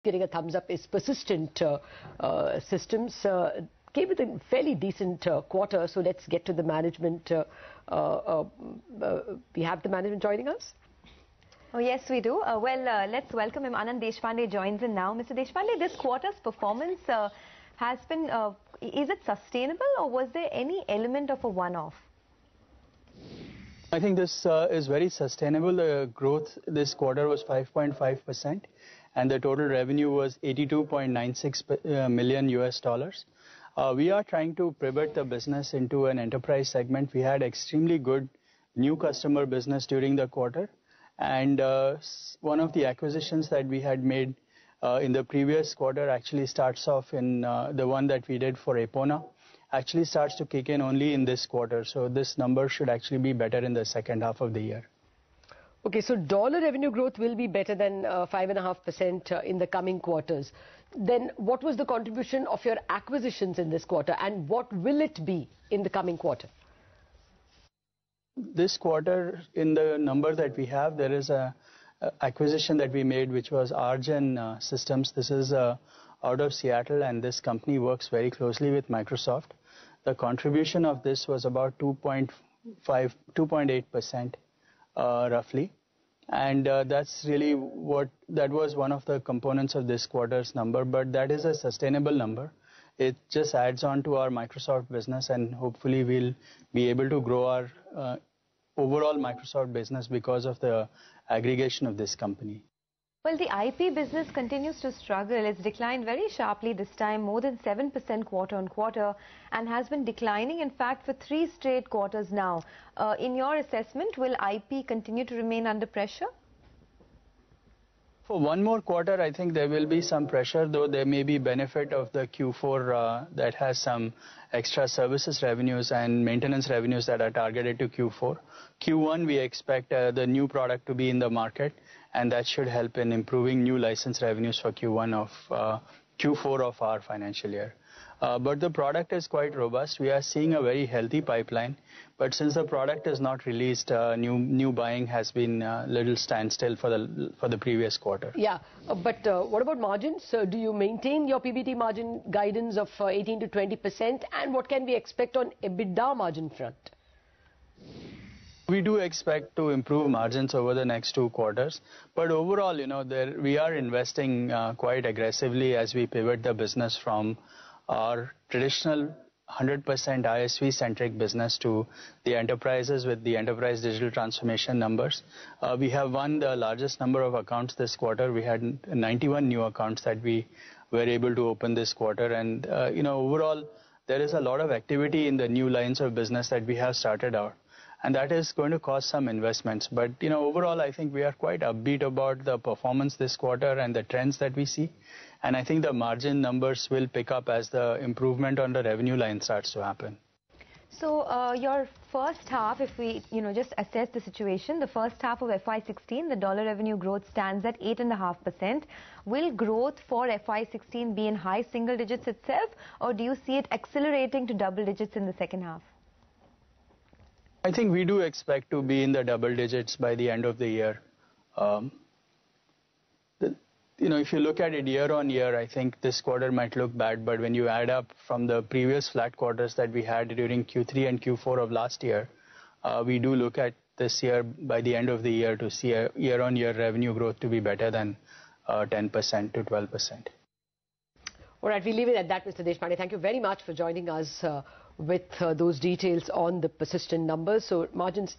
getting a thumbs up is Persistent Systems. Came with a fairly decent quarter, so let's get to the management. We have the management joining us. Oh, yes, we do. Let's welcome him. Anand Deshpande joins in now. Mr. Deshpande, this quarter's performance has been, is it sustainable or was there any element of a one-off? I think this is very sustainable. The growth this quarter was 5.5% and the total revenue was $82.96 million US. We are trying to pivot the business into an enterprise segment. We had extremely good new customer business during the quarter, and one of the acquisitions that we had made in the previous quarter actually starts off in the one that we did for Epona actually starts to kick in only in this quarter. So this number should actually be better in the second half of the year. Okay, so dollar revenue growth will be better than 5.5% in the coming quarters. Then what was the contribution of your acquisitions in this quarter, and what will it be in the coming quarter? This quarter, in the number that we have, there is a acquisition that we made, which was Argen Systems. This is out of Seattle, and this company works very closely with Microsoft. The contribution of this was about 2.8% roughly, and that's really that was one of the components of this quarter's number, but that is a sustainable number. It just adds on to our Microsoft business, and hopefully we'll be able to grow our overall Microsoft business because of the aggregation of this company. Well, the IP business continues to struggle. It's declined very sharply this time, more than 7% quarter on quarter, and has been declining, in fact, for 3 straight quarters now. In your assessment, will IP continue to remain under pressure? For one more quarter, I think there will be some pressure, though there may be benefit of the Q4 that has some extra services revenues and maintenance revenues that are targeted to Q4. Q1, we expect the new product to be in the market, and that should help in improving new license revenues for Q4 of our financial year. But the product is quite robust. We are seeing a very healthy pipeline, but since the product is not released, new buying has been a little standstill for the previous quarter. Yeah, but what about margins? Do you maintain your PBT margin guidance of 18 to 20%, and what can we expect on EBITDA margin front? We do expect to improve margins over the next 2 quarters, but overall, we are investing quite aggressively as we pivot the business from our traditional 100% ISV-centric business to the enterprises with the enterprise digital transformation numbers. We have won the largest number of accounts this quarter. We had 91 new accounts that we were able to open this quarter, and overall, there is a lot of activity in the new lines of business that we have started out. And that is going to cost some investments. But, overall, I think we are quite upbeat about the performance this quarter and the trends that we see. And I think the margin numbers will pick up as the improvement on the revenue line starts to happen. So, your first half, if we, just assess the situation, the first half of FY16, the dollar revenue growth stands at 8.5%. Will growth for FY16 be in high single digits itself, or do you see it accelerating to double digits in the second half? I think we do expect to be in the double digits by the end of the year. If you look at it year on year, I think this quarter might look bad, but when you add up from the previous flat quarters that we had during Q3 and Q4 of last year, we do look at this year by the end of the year to see a year on year revenue growth to be better than 10% to 12%. All right, we leave it at that, Mr. Deshpande. Thank you very much for joining us with those details on the Persistent numbers. So margins